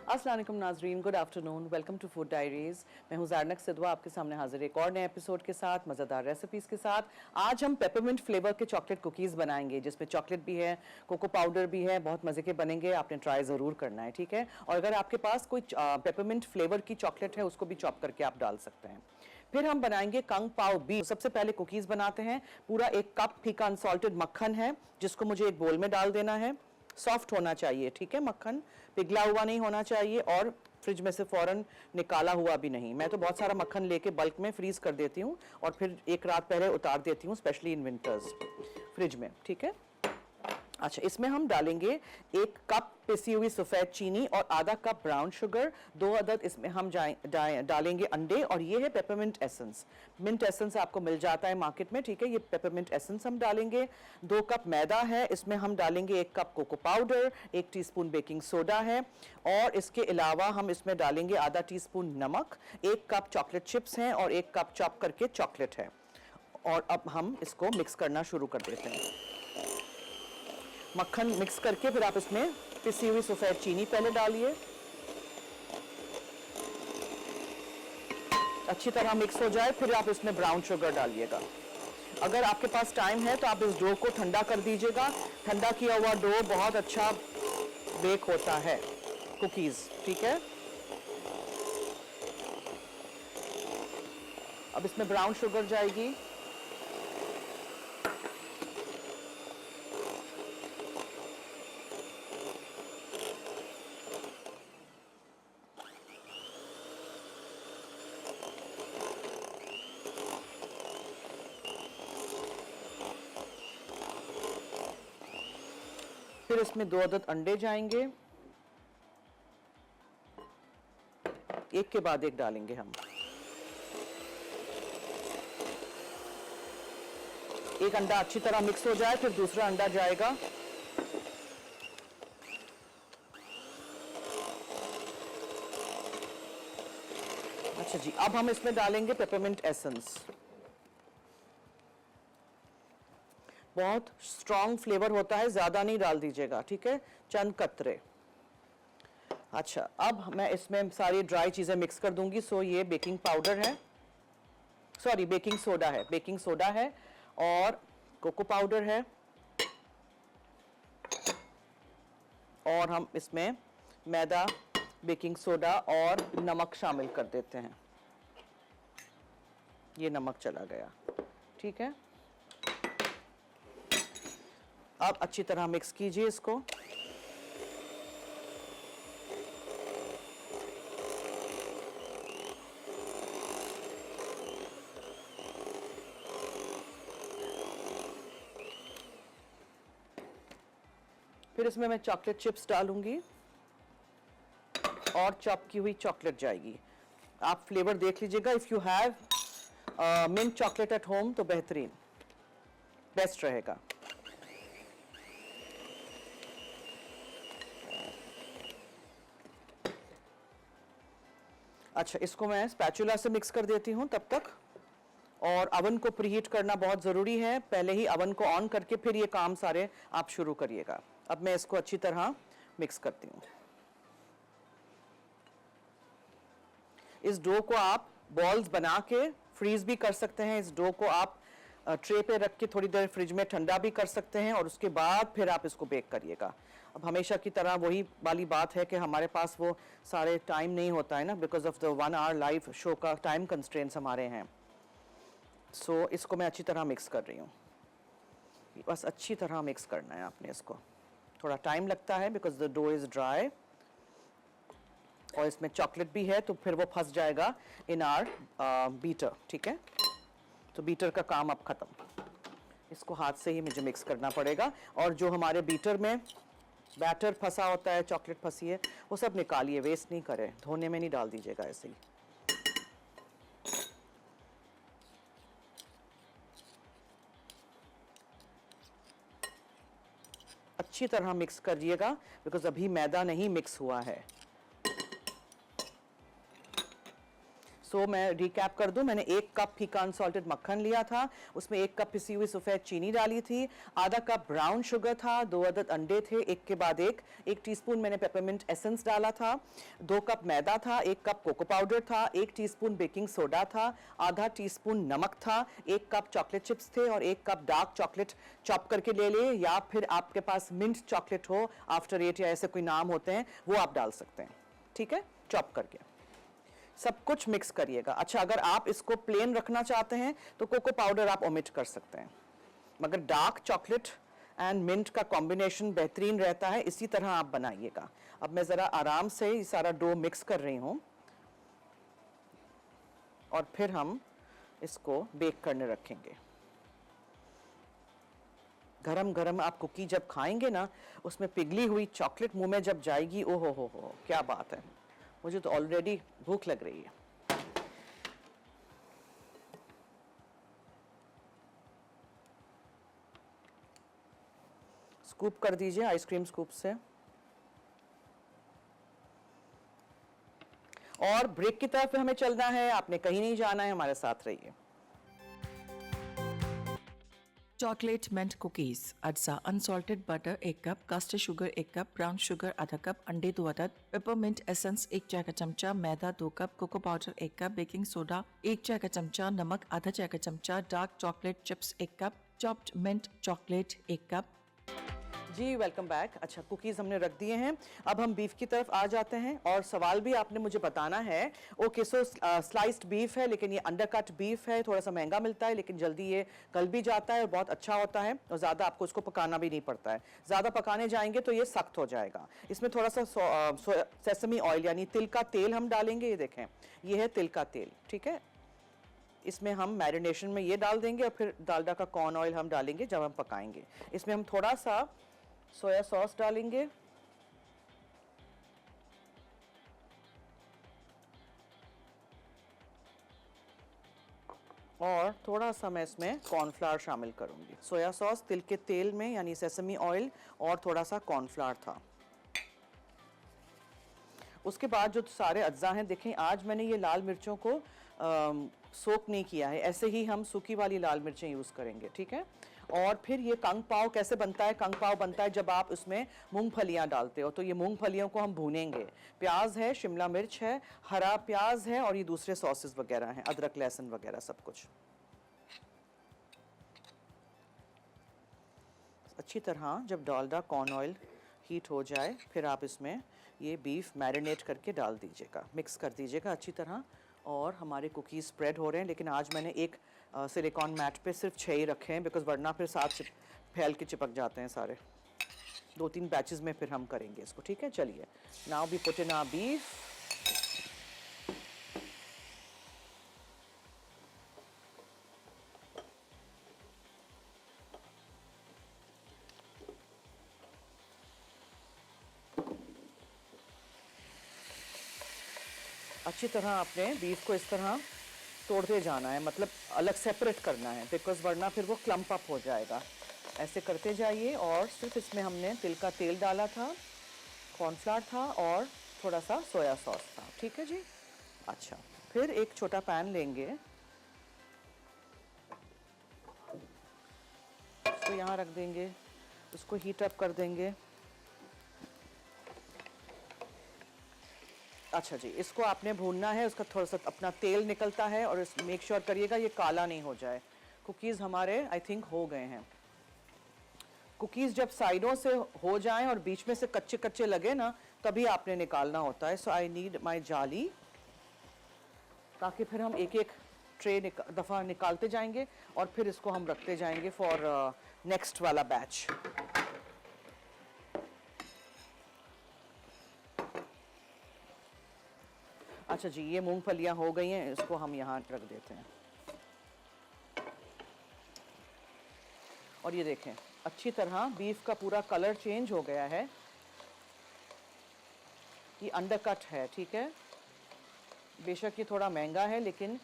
अस्सलाम वालेकुम नाजरीन, good afternoon, welcome to food diaries. मैं हूं ज़ारनक सिद्वा, आपके सामने हाजिर एक और नए एपिसोड के साथ, मज़ेदार रेसिपीज़ के साथ। आज हम पेपरमिंट फ्लेवर के चॉकलेट कुकीज़ बनाएंगे, जिसमें चॉकलेट भी है, कोको पाउडर भी है, बहुत मज़े के बनेंगे। आपने ट्राई ज़रूर करना है, ठीक है। और अगर आपके पास कोई पेपरमिंट फ्लेवर की चॉकलेट है, उसको भी चॉप करके आप डाल सकते हैं। फिर हम बनाएंगे कंग पाओ बी। सबसे पहले कुकीज़ बनाते हैं। पूरा 1 कप फीका अनसॉल्टेड मक्खन है, जिसको मुझे एक बोल में डाल देना है। सॉफ्ट होना चाहिए, ठीक है। मक्खन पिघला हुआ नहीं होना चाहिए और फ्रिज में से फौरन निकाला हुआ भी नहीं। मैं तो बहुत सारा मक्खन लेके बल्क में फ्रीज कर देती हूँ और फिर एक रात पहले उतार देती हूँ, स्पेशली इन विंटर्स, फ्रिज में, ठीक है। अच्छा, इसमें हम डालेंगे 1 कप पिसी हुई सफ़ेद चीनी और आधा कप ब्राउन शुगर, 2 अदद इसमें हम डालेंगे अंडे, और ये है पेपरमिंट एसेंस। मिंट एसेंस आपको मिल जाता है मार्केट में, ठीक है। ये पेपरमिंट एसेंस हम डालेंगे। 2 कप मैदा है, इसमें हम डालेंगे 1 cup cocoa powder, 1 teaspoon baking soda है, और इसके अलावा हम इसमें डालेंगे आधा टीस्पून नमक, 1 कप चॉकलेट चिप्स हैं और 1 कप चॉप करके चॉकलेट है। और अब हम इसको मिक्स करना शुरू कर देते हैं। मक्खन मिक्स करके फिर आप इसमें पिसी हुई सफ़ेद चीनी पहले डालिए, अच्छी तरह मिक्स हो जाए, फिर आप इसमें ब्राउन शुगर डालिएगा। अगर आपके पास टाइम है तो आप इस डो को ठंडा कर दीजिएगा। ठंडा किया हुआ डो बहुत अच्छा बेक होता है कुकीज़, ठीक है। अब इसमें ब्राउन शुगर जाएगी, फिर इसमें 2 अदद अंडे जाएंगे, एक के बाद एक डालेंगे हम। एक अंडा अच्छी तरह मिक्स हो जाए, फिर दूसरा अंडा जाएगा। अच्छा जी, अब हम इसमें डालेंगे पेपरमिंट एसेंस। बहुत स्ट्रॉन्ग फ्लेवर होता है, ज़्यादा नहीं डाल दीजिएगा, ठीक है, चंद कतरे। अच्छा, अब मैं इसमें सारी ड्राई चीज़ें मिक्स कर दूंगी। सो ये बेकिंग पाउडर है, सॉरी बेकिंग सोडा है, बेकिंग सोडा है और कोको पाउडर है, और हम इसमें मैदा, बेकिंग सोडा और नमक शामिल कर देते हैं। ये नमक चला गया, ठीक है। अब अच्छी तरह मिक्स कीजिए इसको। फिर इसमें मैं चॉकलेट चिप्स डालूंगी और चॉप की हुई चॉकलेट जाएगी। आप फ्लेवर देख लीजिएगा। If you have mint chocolate at home तो बेहतरीन, बेस्ट रहेगा। अच्छा, इसको मैं स्पैचुला से मिक्स कर देती हूँ तब तक। और अवन को प्रीहीट करना बहुत ज़रूरी है, पहले ही अवन को ऑन करके फिर ये काम सारे आप शुरू करिएगा। अब मैं इसको अच्छी तरह मिक्स करती हूँ। इस डो को आप बॉल्स बना के फ्रीज भी कर सकते हैं। इस डो को आप ट्रे पे रख के थोड़ी देर फ्रिज में ठंडा भी कर सकते हैं, और उसके बाद फिर आप इसको बेक करिएगा। अब हमेशा की तरह वही वाली बात है कि हमारे पास वो सारे टाइम नहीं होता है ना, because of the 1 hour live show का टाइम कंस्ट्रेंट्स हमारे हैं। सो इसको मैं अच्छी तरह मिक्स कर रही हूँ। बस अच्छी तरह मिक्स करना है आपने इसको। थोड़ा टाइम लगता है because the dough is dry, और इसमें चॉकलेट भी है तो फिर वो फंस जाएगा इन आर बीटर, ठीक है। तो बीटर का काम अब ख़त्म। इसको हाथ से ही मुझे मिक्स करना पड़ेगा, और जो हमारे बीटर में बैटर फंसा होता है, चॉकलेट फंसी है, वो सब निकालिए, वेस्ट नहीं करें, धोने में नहीं डाल दीजिएगा ऐसे ही। अच्छी तरह मिक्स करिएगा बिकॉज अभी मैदा नहीं मिक्स हुआ है। सो मैं रिकैप कर दूं, मैंने 1 कप फीका अनसॉल्टेड मक्खन लिया था, उसमें 1 कप पिसी हुई सफ़ेद चीनी डाली थी, आधा कप ब्राउन शुगर था, 2 अदद अंडे थे, एक के बाद एक टीस्पून मैंने पेपरमिंट एसेंस डाला था, 2 कप मैदा था, 1 कप कोको पाउडर था, 1 टीस्पून बेकिंग सोडा था, आधा टीस्पून नमक था, 1 कप चॉकलेट चिप्स थे और 1 कप डार्क चॉकलेट चॉप करके ले ले, या फिर आपके पास मिंट चॉकलेट हो, आफ्टर 8 या ऐसे कोई नाम होते हैं वो आप डाल सकते हैं, ठीक है, चॉप करके सब कुछ मिक्स करिएगा। अच्छा, अगर आप इसको प्लेन रखना चाहते हैं तो कोको पाउडर आप ओमिट कर सकते हैं, मगर डार्क चॉकलेट एंड मिंट का कॉम्बिनेशन बेहतरीन रहता है, इसी तरह आप बनाइएगा। अब मैं ज़रा आराम से ये सारा डो मिक्स कर रही हूँ और फिर हम इसको बेक करने रखेंगे। गरम गरम आप कुकी जब खाएंगे ना, उसमें पिघली हुई चॉकलेट मुंह में जब जाएगी, ओ हो, क्या बात है, मुझे तो ऑलरेडी भूख लग रही है। स्कूप कर दीजिए आइसक्रीम स्कूप से। और ब्रेक की तरफ हमें चलना है, आपने कहीं नहीं जाना है, हमारे साथ रहिए। चॉकलेट मिंट कुकीज अज्जा unsalted butter 1 cup, caster sugar 1 cup, brown sugar आधा कप, अंडे 2 अदद, पेपरमिंट एसेंस 1 चाय का चमचा, मैदा 2 cup, cocoa powder 1 cup, baking soda 1 चाय का चमचा, नमक आधा चाय का चमचा, dark chocolate chips 1 cup, chopped mint chocolate 1 cup. जी वेलकम बैक। अच्छा, कुकीज़ हमने रख दिए हैं, अब हम बीफ की तरफ आ जाते हैं। और सवाल भी आपने मुझे बताना है, ओके सो स्लाइस्ड बीफ है लेकिन ये अंडरकट बीफ है, थोड़ा सा महंगा मिलता है लेकिन जल्दी ये गल भी जाता है और बहुत अच्छा होता है और ज़्यादा आपको इसको पकाना भी नहीं पड़ता है। ज़्यादा पकाने जाएंगे तो ये सख्त हो जाएगा। इसमें थोड़ा सा सेसमी ऑयल यानी तिल का तेल हम डालेंगे, ये देखें ये है तिल का तेल, ठीक है। इसमें हम मैरिनेशन में ये डाल देंगे और फिर डालडा का कॉर्न ऑयल हम डालेंगे जब हम पकाएंगे। इसमें हम थोड़ा सा सोया सॉस डालेंगे और थोड़ा सा मैं इसमें कॉर्नफ्लावर शामिल करूंगी। सोया सॉस तिल के तेल में यानी सेसमी ऑयल और थोड़ा सा कॉर्नफ्लावर था। उसके बाद जो सारे अज्जा हैं, देखें आज मैंने ये लाल मिर्चों को सोक नहीं किया है, ऐसे ही हम सूखी वाली लाल मिर्चें यूज़ करेंगे, ठीक है। और फिर ये कंग पाव कैसे बनता है? कंग पाव बनता है जब आप उसमें मूंगफलियां डालते हो, तो ये मूंगफलियों को हम भूनेंगे। प्याज है, शिमला मिर्च है, हरा प्याज है और ये दूसरे सॉसेस वगैरह हैं, अदरक लहसुन वगैरह सब कुछ। अच्छी तरह जब डालडा कॉर्न ऑयल हीट हो जाए फिर आप इसमें ये बीफ मैरिनेट करके डाल दीजिएगा, मिक्स कर दीजिएगा अच्छी तरह। और हमारे कुकीज़ स्प्रेड हो रहे हैं, लेकिन आज मैंने एक सिलिकॉन मैट पे सिर्फ 6 ही रखे हैं, बिकॉज वरना फिर साथ फैल के चिपक जाते हैं सारे। 2-3 बैचेस में फिर हम करेंगे इसको, ठीक है। चलिए, now we put in our beef. अच्छी तरह आपने बीफ को इस तरह तोड़ते जाना है, मतलब अलग सेपरेट करना है, बिकॉज वरना फिर वो क्लम्प अप हो जाएगा। ऐसे करते जाइए। और सिर्फ इसमें हमने तिल का तेल डाला था, कॉर्नफ्लावर था और थोड़ा सा सोया सॉस था, ठीक है जी। अच्छा, फिर एक छोटा पैन लेंगे, उसको यहाँ रख देंगे, उसको हीट अप कर देंगे। अच्छा जी, इसको आपने भूनना है, उसका थोड़ा सा अपना तेल निकलता है और मेक श्योर करिएगा ये काला नहीं हो जाए। कुकीज़ हमारे आई थिंक हो गए हैं। कुकीज़ जब साइडों से हो जाएं और बीच में से कच्चे कच्चे लगे ना, तभी आपने निकालना होता है। सो आई नीड माई जाली, ताकि फिर हम एक एक ट्रे दफ़ा निकालते जाएंगे और फिर इसको हम रखते जाएंगे फॉर नेक्स्ट वाला बैच। अच्छा जी, ये मूंगफलियां हो गई हैं, इसको हम यहाँ रख देते हैं। और ये देखें अच्छी तरह बीफ का पूरा कलर चेंज हो गया है, ये अंडरकट है, ठीक है। बेशक ये थोड़ा महंगा है, लेकिन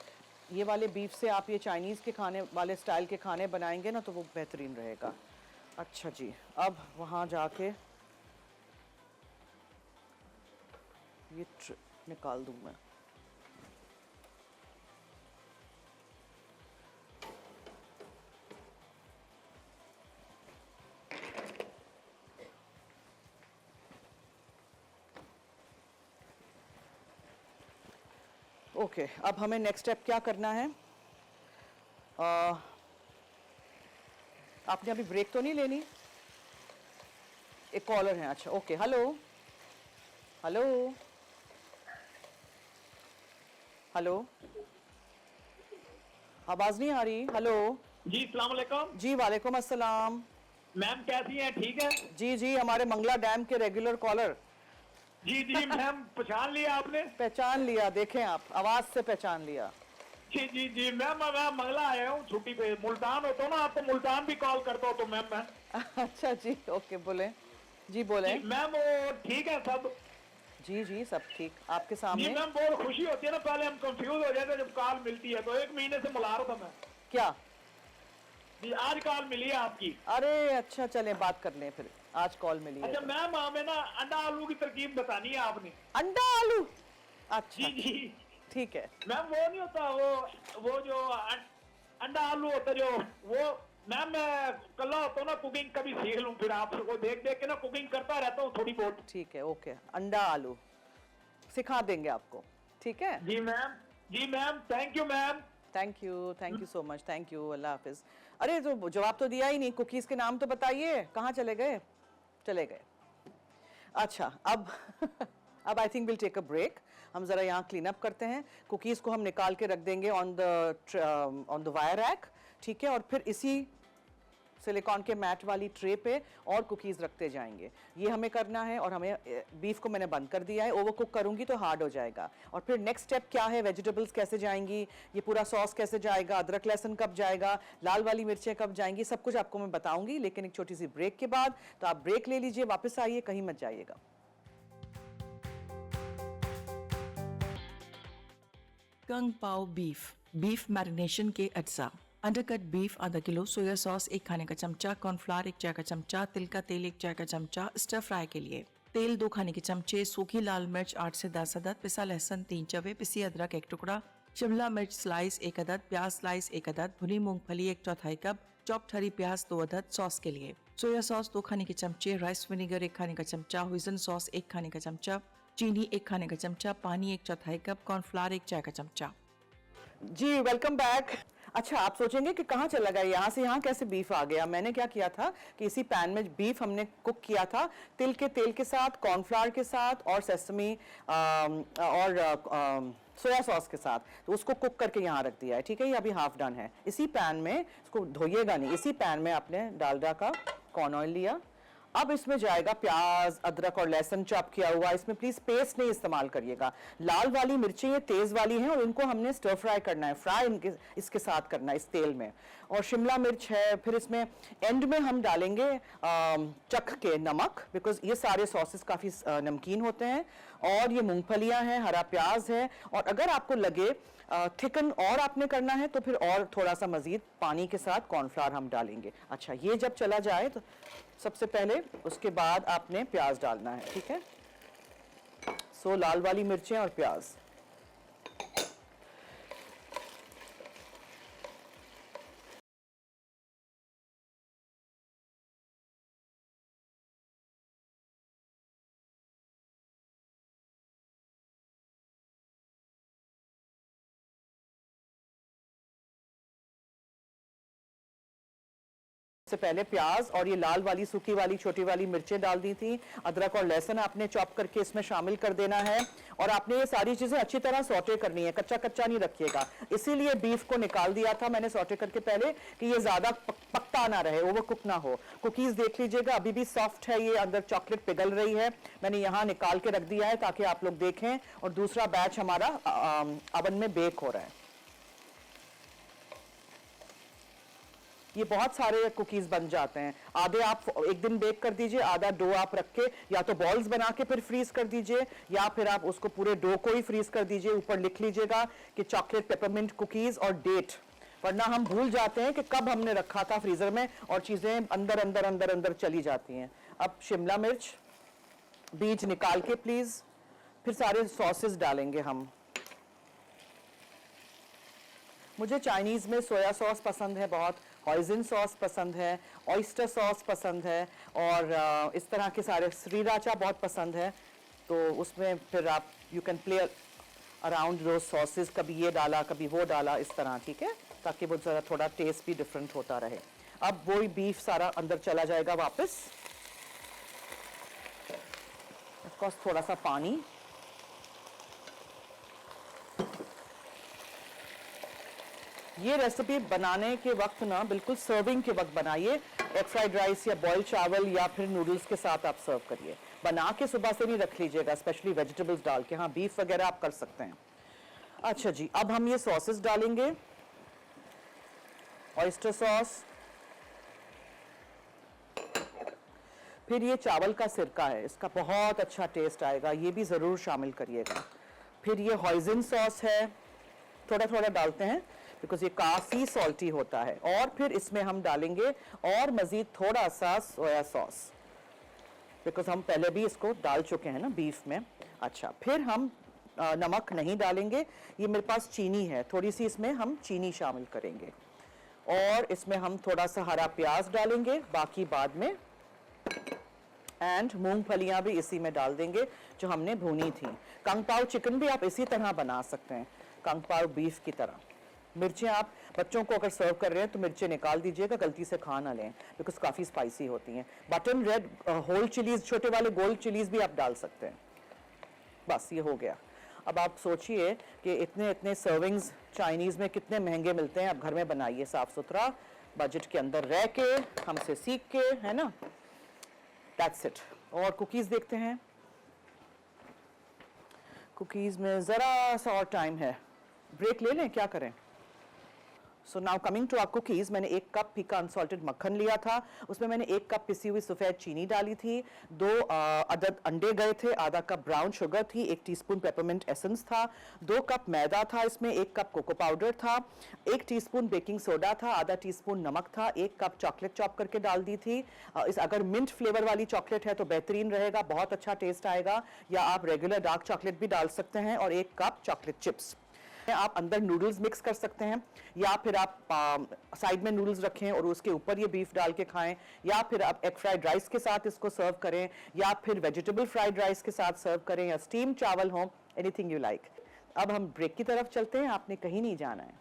ये वाले बीफ से आप ये चाइनीज़ के खाने वाले स्टाइल के खाने बनाएंगे ना तो वो बेहतरीन रहेगा। अच्छा जी, अब वहाँ जाके ये निकाल दूँ मैं। ओके अब हमें नेक्स्ट स्टेप क्या करना है? आपने अभी ब्रेक तो नहीं लेनी? एक कॉलर है, अच्छा ओके। हेलो हेलो हेलो, आवाज नहीं आ रही। हेलो जी अस्सलाम वालेकुम। जी, वालेकुम अस्सलाम। मैम कैसी हैं? ठीक है? जी जी, हमारे मंगला डैम के रेगुलर कॉलर। जी जी मैम पहचान लिया आपने? पहचान लिया, देखें आप आवाज से पहचान लिया। जी जी जी मैम मैं मंगला आया हूँ छुट्टी पे। मुल्तान होता हूँ ना, आपको मुल्तान भी कॉल करता हूँ तो मैम मैं। अच्छा जी, ओके बोले जी, बोले जी मैम वो ठीक है सब? जी जी, सब ठीक आपके जी सामने। मैम बहुत खुशी होती है ना, पहले हम कंफ्यूज हो जाते हैं जब कॉल मिलती है। तो 1 महीने से मिला रहा था मैं। क्या? जी आज कॉल मिली है आपकी। अरे अच्छा, चलें बात कर लें फिर, आज कॉल मिली है अच्छा तो। मैम हमें ना अंडा आलू की तरकीब बतानी है आपने। अंडा आलू, जी अच्छा जी ठीक है। मैम वो नहीं होता वो जो अंडा आलू होता जो वो। मैम मैं कल्ला होता हूँ ना, कुकिंग कभी सीख लूँ, फिर आपको देख देख के ना कुकिंग करता रहता हूँ थोड़ी बहुत। ठीक है ओके, अंडा आलू सिखा देंगे आपको, ठीक है। जी मैम। जी ma'am thank you ma'am. Thank you so much, thank you, अल्लाह हाफिज। अरे तो जवाब तो दिया ही नहीं, कुकीज़ के नाम तो बताइए, कहाँ चले गए? चले गए, अच्छा अब अब I think will take a break. हम ज़रा यहाँ क्लीन अप करते हैं। कुकीज़ को हम निकाल के रख देंगे ऑन द वायर रैक, ठीक है, और फिर इसी सिलिकॉन के मैट वाली ट्रे पे और कुकीज़ रखते जाएंगे। ये हमें करना है, और हमें बीफ को मैंने बंद कर दिया है, ओवर कुक करूंगी तो हार्ड हो जाएगा। और फिर नेक्स्ट स्टेप क्या है, वेजिटेबल्स कैसे जाएंगी, ये पूरा सॉस कैसे जाएगा, अदरक लहसुन कब जाएगा, लाल वाली मिर्चें कब जाएंगी, सब कुछ आपको मैं बताऊंगी, लेकिन एक छोटी सी ब्रेक के बाद। तो आप ब्रेक ले लीजिए, वापस आइए, कहीं मत जाइएगा। Kang pao beef, beef marination के अज्जा। अंडरकट बीफ आधा किलो, सोया सॉस 1 खाने का चमचा, कॉर्नफ्लावर 1 चाय का चमचा, तिल का तेल 1 चाय का चमचा। स्टर फ्राई के लिए तेल 2 खाने के चमचे, सूखी लाल मिर्च 8 से 10 अदद, पिसा लहसुन 3 चवे, पिसी अदरक 1 टुकड़ा, शिमला मिर्च स्लाइस 1 अदद, प्याज स्लाइस 1 अदद, भुनी मूंगफली 1/4 कप, चॉप्ड हरी प्याज 2 अदद। सॉस के लिए सोया सॉस 2 खाने के चमचे, राइस विनेगर 1 खाने का चमचा, हुइजन सॉस 1 खाने का चमचा, चीनी 1 खाने का चमचा, पानी 1/4 कप, कॉर्नफ्लावर 1 चाय का चमचा। जी वेलकम बैक। अच्छा, आप सोचेंगे कि कहाँ चला गया, यहाँ से यहाँ कैसे बीफ आ गया? मैंने क्या किया था कि इसी पैन में बीफ हमने कुक किया था, तिल के तेल के साथ, कॉर्नफ्लावर के साथ, और सेसमी और सोया सॉस के साथ, तो उसको कुक करके यहाँ रख दिया है, ठीक है। ये अभी हाफ डन है। इसी पैन में, इसको धोइएगा नहीं, इसी पैन में आपने डालडा का कॉर्न ऑयल लिया। अब इसमें जाएगा प्याज, अदरक और लहसुन चॉप किया हुआ। इसमें प्लीज पेस्ट नहीं इस्तेमाल करिएगा। लाल वाली मिर्चें ये तेज वाली हैं, और इनको हमने स्टर फ्राई करना है, फ्राई इसके साथ करना है इस तेल में। और शिमला मिर्च है, फिर इसमें एंड में हम डालेंगे चख के नमक, बिकॉज ये सारे सॉसेस काफ़ी नमकीन होते हैं। और ये मूंगफलियां हैं, हरा प्याज है, और अगर आपको लगे थिकन और आपने करना है तो फिर और थोड़ा सा मजीद पानी के साथ कॉर्नफ्लावर हम डालेंगे। अच्छा, ये जब चला जाए तो सबसे पहले उसके बाद आपने प्याज डालना है, ठीक है। सो लाल वाली मिर्चें और प्याज। से पहले प्याज और ये लाल वाली सूखी वाली छोटी वाली मिर्चें डाल दी थी। अदरक और लहसुन आपने चॉप करके इसमें शामिल कर देना है, और आपने ये सारी चीजें अच्छी तरह सौटे करनी है, कच्चा कच्चा नहीं रखिएगा। इसीलिए बीफ को निकाल दिया था मैंने सौटे करके पहले, कि ये ज्यादा पकता ना रहे, ओवर कुक ना हो। कुकीज देख लीजिएगा अभी भी सॉफ्ट है, ये अंदर चॉकलेट पिघल रही है। मैंने यहाँ निकाल के रख दिया है ताकि आप लोग देखें, और दूसरा बैच हमारा अवन में बेक हो रहा है। ये बहुत सारे कुकीज बन जाते हैं। आधे आप एक दिन बेक कर दीजिए, आधा डो आप रख के या तो बॉल्स बना के फिर फ्रीज कर दीजिए, या फिर आप उसको पूरे डो को ही फ्रीज कर दीजिए। ऊपर लिख लीजिएगा कि चॉकलेट पेपरमिंट कुकीज और डेट, वरना हम भूल जाते हैं कि कब हमने रखा था फ्रीजर में, और चीजें अंदर अंदर अंदर अंदर चली जाती हैं। अब शिमला मिर्च बीज निकाल के प्लीज, फिर सारे सॉसेस डालेंगे हम। मुझे चाइनीज में सोया सॉस पसंद है बहुत, हॉइजन सॉस पसंद है, ऑयस्टर सॉस पसंद है, और इस तरह के सारे, श्रीराचा बहुत पसंद है। तो उसमें फिर आप you can play around rose sauces, कभी ये डाला कभी वो डाला, इस तरह, ठीक है, ताकि वो ज़रा थोड़ा टेस्ट भी डिफरेंट होता रहे। अब वही बीफ सारा अंदर चला जाएगा वापस। ऑफ कोर्स थोड़ा सा पानी, ये रेसिपी बनाने के वक्त ना बिल्कुल सर्विंग के वक्त बनाइए। एग फ्राइड राइस या बॉइल्ड चावल या फिर नूडल्स के साथ आप सर्व करिए। बना के सुबह से नहीं रख लीजिएगा, स्पेशली वेजिटेबल्स डाल के। हाँ, बीफ वगैरह आप कर सकते हैं। अच्छा जी, अब हम ये सॉसेस डालेंगे। ऑयस्टर सॉस, फिर ये चावल का सिरका है, इसका बहुत अच्छा टेस्ट आएगा, ये भी ज़रूर शामिल करिएगा। फिर ये हॉइजन सॉस है, थोड़ा थोड़ा डालते हैं बिकॉज ये काफ़ी सॉल्टी होता है। और फिर इसमें हम डालेंगे और मज़ीद थोड़ा सा सोया सॉस, बिकॉज हम पहले भी इसको डाल चुके हैं ना बीफ में। अच्छा, फिर हम नमक नहीं डालेंगे, ये मेरे पास चीनी है, थोड़ी सी इसमें हम चीनी शामिल करेंगे। और इसमें हम थोड़ा सा हरा प्याज डालेंगे, बाकी बाद में। एंड मूंगफलियां भी इसी में डाल देंगे जो हमने भूनी थी। कंग पाव चिकन भी आप इसी तरह बना सकते हैं, कंग पाव बीफ की तरह। मिर्चें आप बच्चों को अगर सर्व कर रहे हैं तो मिर्चें निकाल दीजिएगा, गलती से खा ना लें बिकॉज काफ़ी स्पाइसी होती हैं। बटन रेड होल चिलीज, छोटे वाले गोल्ड चिलीज भी आप डाल सकते हैं। बस ये हो गया। अब आप सोचिए कि इतने इतने सर्विंग्स चाइनीज़ में कितने महंगे मिलते हैं। आप घर में बनाइए साफ़ सुथरा, बजट के अंदर रह के, हमसे सीख के, है ना। That's it. और कुकीज़ देखते हैं। कुकीज़ में ज़रा सा और टाइम है, ब्रेक ले लें, क्या करें। So now coming to our cookies, मैंने 1 कप फीका अनसॉल्टेड मक्खन लिया था, उसमें मैंने 1 कप पिसी हुई सफ़ेद चीनी डाली थी, 2 अदद अंडे गए थे, आधा कप ब्राउन शुगर थी, 1 टीस्पून पेपरमिंट एसेंस था, 2 कप मैदा था, इसमें 1 कप कोको पाउडर था, 1 टीस्पून बेकिंग सोडा था, आधा टीस्पून नमक था, 1 कप चॉकलेट चॉप करके डाल दी थी। अगर मिंट फ्लेवर वाली चॉकलेट है तो बेहतरीन रहेगा, बहुत अच्छा टेस्ट आएगा, या आप रेगुलर डार्क चॉकलेट भी डाल सकते हैं। और 1 कप चॉकलेट चिप्स। आप अंदर नूडल्स मिक्स कर सकते हैं, या फिर आप साइड में नूडल्स रखें और उसके ऊपर ये बीफ डाल के खाएं, या फिर आप एग फ्राइड राइस के साथ इसको सर्व करें, या फिर वेजिटेबल फ्राइड राइस के साथ सर्व करें, या स्टीम चावल हो, एनीथिंग यू लाइक। अब हम ब्रेक की तरफ चलते हैं, आपने कहीं नहीं जाना है।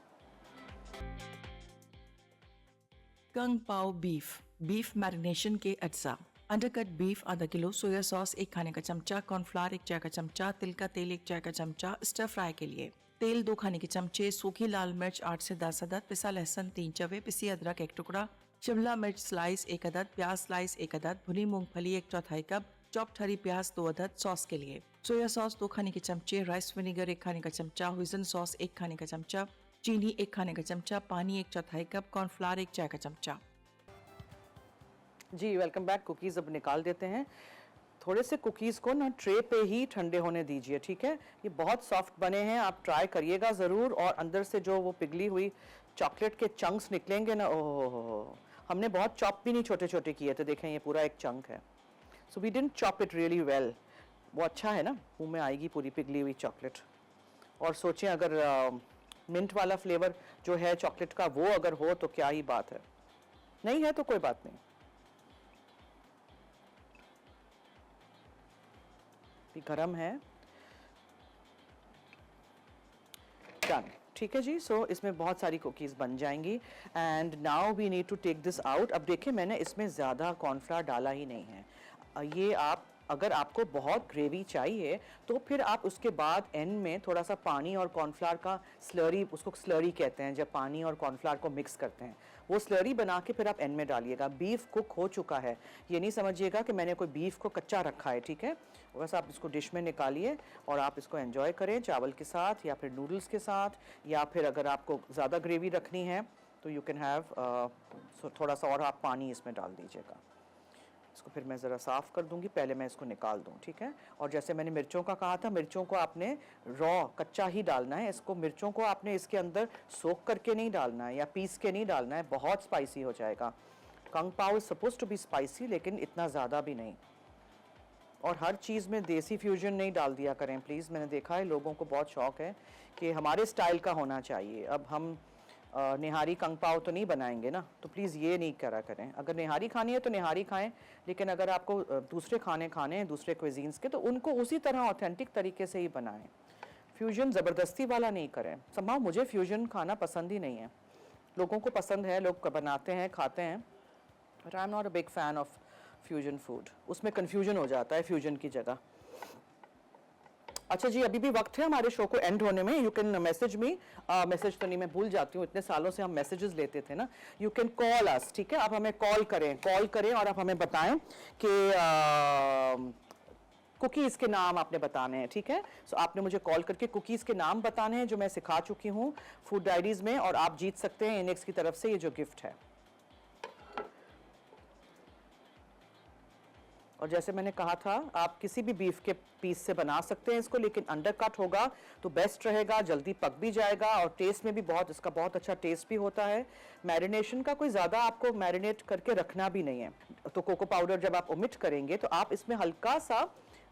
कंग पाव बीफ, बीफ मैरिनेशन के अज्जा। अंडरकट बीफ आधा किलो, सोया सॉस 1 खाने का चमचा, कॉर्नफ्लावर 1 चाय का चमचा, तिल का तेल 1 चाय का चमचा, स्टर फ्राई के लिए तेल 2 खाने के चमचे, सूखी लाल मिर्च 8 से 10 अदद, पिसा लहसुन 3 चवे, पिसी अदरक 1 टुकड़ा, शिमला मिर्च स्लाइस 1 अदद, प्याज स्लाइस 1 अदद, भुनी मूंगफली 1/4 कप, चॉप्ड हरी प्याज 2 अदद। सॉस के लिए सोया सॉस 2 खाने के चमचे, राइस विनेगर 1 खाने का चमचा, हुइजन सॉस 1 खाने का चमचा, चीनी 1 खाने का चमचा, पानी 1/4 कप, कॉर्नफ्लावर 1 चाय का चमचा। जी वेलकम बैक। कुकीज़ अब निकाल देते हैं। थोड़े से कुकीज़ को ना ट्रे पे ही ठंडे होने दीजिए, ठीक है। ये बहुत सॉफ्ट बने हैं, आप ट्राई करिएगा ज़रूर। और अंदर से जो वो पिघली हुई चॉकलेट के चंक्स निकलेंगे ना, ओह, हमने बहुत चॉप भी नहीं छोटे छोटे किए थे, देखें ये पूरा एक चंक है। So we didn't chop it really well. वो अच्छा है ना, मुंह में आएगी पूरी पिघली हुई चॉकलेट। और सोचें अगर मिंट वाला फ्लेवर जो है चॉकलेट का वो अगर हो तो क्या ही बात है। नहीं है तो कोई बात नहीं, भी गरम है। डन, ठीक है जी। सो इसमें बहुत सारी कुकीज़ बन जाएंगी। And now we need to take this out. अब देखिए मैंने इसमें ज़्यादा कॉर्नफ्लावर डाला ही नहीं है। ये आप अगर आपको बहुत ग्रेवी चाहिए तो फिर आप उसके बाद एंड में थोड़ा सा पानी और कॉर्नफ्लावर का स्लरी, उसको स्लरी कहते हैं जब पानी और कॉर्नफ्लावर को मिक्स करते हैं, वो स्लरी बना के फिर आप एंड में डालिएगा। बीफ कुक हो चुका है, ये नहीं समझिएगा कि मैंने कोई बीफ को कच्चा रखा है, ठीक है। बस आप इसको डिश में निकालिए और आप इसको एंजॉय करें चावल के साथ या फिर नूडल्स के साथ, या फिर अगर आपको ज़्यादा ग्रेवी रखनी है तो यू कैन हैव थोड़ा सा और आप पानी इसमें डाल दीजिएगा। इसको फिर मैं ज़रा साफ़ कर दूंगी, पहले मैं इसको निकाल दूं, ठीक है। और जैसे मैंने मिर्चों का कहा था, मिर्चों को आपने रॉ कच्चा ही डालना है। इसको मिर्चों को आपने इसके अंदर सोक करके नहीं डालना है या पीस के नहीं डालना है, बहुत स्पाइसी हो जाएगा। Kung Pao is suppose to be spicy, लेकिन इतना ज़्यादा भी नहीं। और हर चीज़ में देसी फ्यूजन नहीं डाल दिया करें प्लीज़। मैंने देखा है लोगों को बहुत शौक़ है कि हमारे स्टाइल का होना चाहिए। अब हम निहारी कंग पाव तो नहीं बनाएंगे ना, तो प्लीज़ ये नहीं करा करें। अगर निहारी खानी है तो निहारी खाएं, लेकिन अगर आपको दूसरे खाने खाने हैं दूसरे क्विजीन्स के, तो उनको उसी तरह ऑथेंटिक तरीके से ही बनाएं। फ्यूजन ज़बरदस्ती वाला नहीं करें। somehow मुझे फ्यूजन खाना पसंद ही नहीं है, लोगों को पसंद है, लोग बनाते हैं, खाते हैं, but I am not a big fan of fusion food. उसमें कन्फ्यूजन हो जाता है फ्यूजन की जगह। अच्छा जी, अभी भी वक्त है हमारे शो को एंड होने में। You can message me, message तो नहीं, मैं भूल जाती हूँ, इतने सालों से हम मैसेजेस लेते थे ना। यू कैन कॉल अस, ठीक है, आप हमें कॉल करें और आप हमें बताएं कि कुकीज़ के नाम आपने बताने हैं, ठीक है। सो आपने मुझे कॉल करके कुकीज़ के नाम बताने हैं जो मैं सिखा चुकी हूँ फूड डायरीज में, और आप जीत सकते हैं इनेक्स की तरफ से ये जो गिफ्ट है। और जैसे मैंने कहा था, आप किसी भी बीफ के पीस से बना सकते हैं इसको, लेकिन अंडर कट होगा तो बेस्ट रहेगा, जल्दी पक भी जाएगा और टेस्ट में भी इसका बहुत अच्छा टेस्ट भी होता है। मैरिनेशन का कोई ज़्यादा आपको मैरिनेट करके रखना भी नहीं है। तो कोको पाउडर जब आप ओमिट करेंगे तो आप इसमें हल्का सा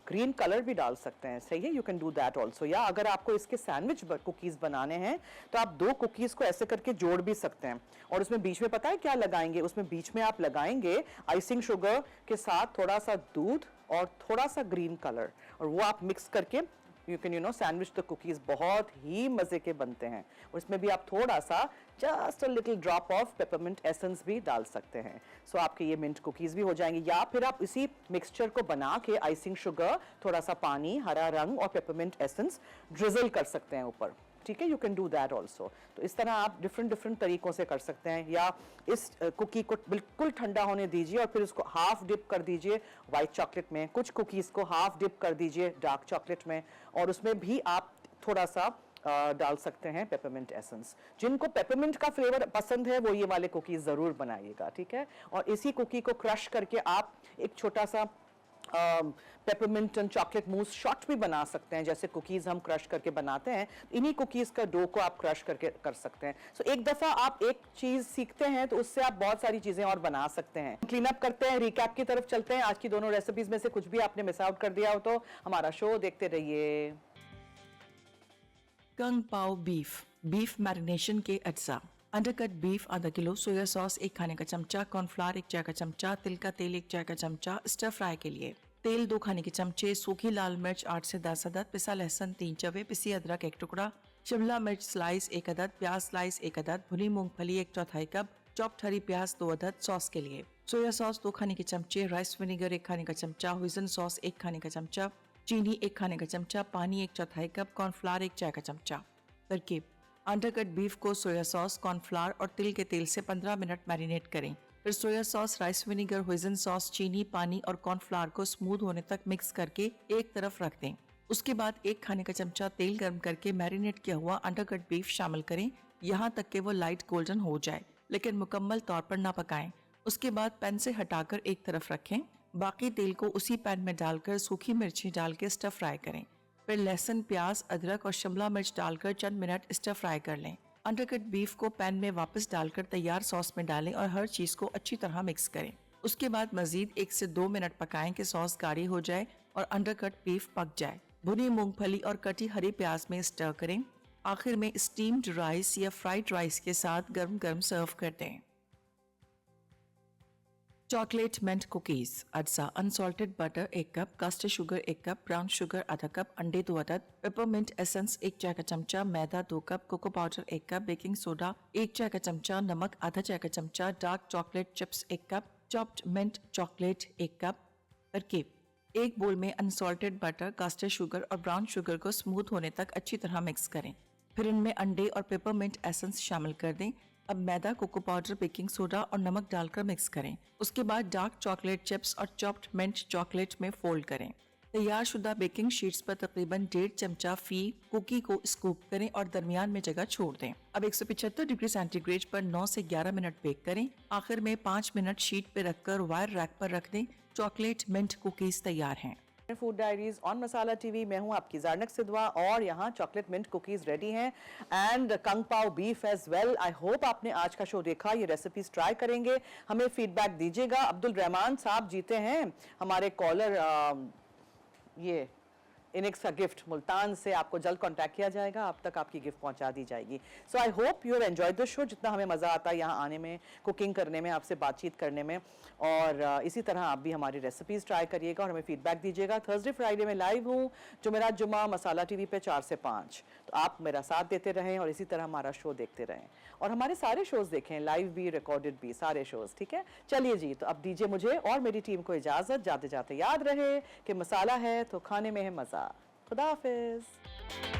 ग्रीन कलर भी डाल सकते हैं, सही है, you can do that also. या अगर आपको इसके सैंडविच कुकीज़ बनाने हैं तो आप 2 कुकीज़ को ऐसे करके जोड़ भी सकते हैं, और उसमें बीच में पता है क्या लगाएंगे, उसमें बीच में आप लगाएंगे आइसिंग शुगर के साथ थोड़ा सा दूध और थोड़ा सा ग्रीन कलर, और वो आप मिक्स करके you can sandwich the cookies बहुत ही मज़े के बनते हैं। और इसमें भी आप थोड़ा सा just a little drop of peppermint essence भी डाल सकते हैं। सो आपके ये मिंट कुकीज़ भी हो जाएंगे। या फिर आप इसी मिक्सचर को बना के आइसिंग शुगर, थोड़ा सा पानी, हरा रंग और पेपरमिंट एसेंस ड्रिजल कर सकते हैं ऊपर, ठीक है, you can do that also. तो इस तरह आप डिफरेंट तरीकों से कर सकते हैं। या इस कुकी को बिल्कुल ठंडा होने दीजिए और फिर उसको हाफ डिप कर दीजिए वाइट चॉकलेट में, कुछ कुकीज़ को हाफ डिप कर दीजिए डार्क चॉकलेट में, और उसमें भी आप थोड़ा सा डाल सकते हैं पेपरमिंट एसेंस। जिनको पेपरमिंट का फ्लेवर पसंद है वो ये वाले कुकीज़ ज़रूर बनाइएगा, ठीक है। और इसी कुकी को क्रश करके आप एक छोटा सा peppermint and chocolate mousse shot भी बना सकते हैं, जैसे कुकीज़ हम क्रश करके बनाते हैं, इन्हीं कुकीज़ का डो को आप क्रश करके कर सकते हैं। सो एक दफ़ा आप एक चीज़ सीखते हैं तो उससे आप बहुत सारी चीज़ें और बना सकते हैं। क्लीन अप करते हैं, रिकैप की तरफ चलते हैं। आज की दोनों रेसिपीज़ में से कुछ भी आपने मिस आउट कर दिया हो तो हमारा शो देखते रहिए। कंग पाओ बीफ मैरिनेशन के अज्जा। अंडरकट बीफ आधा किलो, सोया सॉस 1 खाने का चमचा, कॉर्नफ्लावर 1 चाय का चमचा, तिल का तेल 1 चाय का चमचा, स्टर फ्राई के लिए तेल 2 खाने के चमचे, सूखी लाल मिर्च 8 से 10 अदद, पिसा लहसुन 3 चवे, पिसी अदरक 1 टुकड़ा, शिमला मिर्च स्लाइस 1 अदद, प्याज स्लाइस 1 अदद, भुनी मूंगफली 1/4 कप, चॉप्ड हरी प्याज 2 अदद। सॉस के लिए सोया सॉस 2 खाने के चमचे, राइस विनेगर 1 खाने का चमचा, हुइजन सॉस 1 खाने का चमचा, चीनी 1 खाने का चमचा, पानी 1/4 कप, कॉर्नफ्लावर 1 चाय का चमचा। तरकीब: अंडरकट बीफ को सोया सॉस, कॉर्नफ्लावर और तिल के तेल से 15 मिनट मैरिनेट करें। फिर soya sauce, rice vinegar, hoisin sauce, चीनी, पानी और कॉर्नफ्लावर को स्मूथ होने तक मिक्स करके एक तरफ रख दें। उसके बाद 1 खाने का चमचा तेल गर्म करके मैरिनेट किया हुआ अंडरकट बीफ शामिल करें, यहाँ तक कि वो लाइट गोल्डन हो जाए, लेकिन मुकम्मल तौर पर ना पकाएं। उसके बाद पैन से हटाकर एक तरफ रखें। बाकी तेल को उसी पैन में डालकर सूखी मिर्ची डाल के स्टर फ्राई करें। फिर लहसुन, प्याज, अदरक और शिमला मिर्च डालकर चंद मिनट स्टर फ्राई कर लें। अंडरकट बीफ को पैन में वापस डालकर तैयार सॉस में डालें और हर चीज को अच्छी तरह मिक्स करें। उसके बाद मजीद 1 से 2 मिनट पकाएं कि सॉस गाढ़ी हो जाए और अंडरकट बीफ पक जाए। भुनी मूंगफली और कटी हरी प्याज में स्टर करें। आखिर में स्टीम्ड राइस या फ्राइड राइस के साथ गर्म गर्म सर्व कर दें। चॉकलेट मिंट कुकीज अज्जा, unsalted butter 1 cup, caster sugar 1 cup, brown sugar आधा कप, अंडे 2 अदद, पेपरमिंट एसेंस 1 चाय का चमचा, मैदा 2 cup, cocoa powder 1 cup, baking soda 1 चाय का चमचा, नमक आधा चाय का चमचा, dark chocolate chips 1 cup, chopped mint chocolate 1 cup. तरकीब: एक बोल में अनसॉल्टेड बटर, कास्टर शुगर और ब्राउन शुगर को स्मूथ होने तक अच्छी तरह मिक्स करें। फिर इनमें अंडे और पेपरमिंट एसेंस शामिल कर दें। अब मैदा, कोको पाउडर, बेकिंग सोडा और नमक डालकर मिक्स करें। उसके बाद डार्क चॉकलेट चिप्स और चॉप्ड मिंट चॉकलेट में फोल्ड करें। तैयार शुदा बेकिंग शीट्स पर तकरीबन 1.5 चमचा फी कुकी को स्कूप करें और दरमियान में जगह छोड़ दें। अब 175 डिग्री सेंटीग्रेड पर 9 से 11 मिनट बेक करें। आखिर में 5 मिनट शीट पे रखकर वायर रैक पर रख दें। चॉकलेट मिंट कुकीज तैयार हैं। Food diaries on Masala TV, मैं हूं आपकी ज़ारनक सिद्वा और यहाँ चॉकलेट मिंट कुकीज रेडी हैं and kung pao beef as well. I hope आपने आज का शो देखा, ये रेसिपीज ट्राई करेंगे, हमें फीडबैक दीजिएगा। अब्दुल रहमान साहब जीते हैं हमारे कॉलर ये इनिक्स का गिफ्ट मुल्तान से आपको जल्द कांटेक्ट किया जाएगा, आप तक आपकी गिफ्ट पहुंचा दी जाएगी। So I hope you have enjoyed the show, जितना हमें मज़ा आता है यहाँ आने में, कुकिंग करने में, आपसे बातचीत करने में, और इसी तरह आप भी हमारी रेसिपीज़ ट्राई करिएगा और हमें फीडबैक दीजिएगा। थर्सडे फ्राइडे में लाइव हूँ, जुमेरात जुम्मा मसाला टीवी पे 4 से 5। तो आप मेरा साथ देते रहें और इसी तरह हमारा शो देखते रहें और हमारे सारे शोज़ देखें, लाइव भी, रिकॉर्डेड भी, सारे शोज़। ठीक है, चलिए जी, तो अब दीजिए मुझे और मेरी टीम को इजाज़त। जाते जाते याद रहे कि मसाला है तो खाने में है मज़ा। खुदा हाफिज़।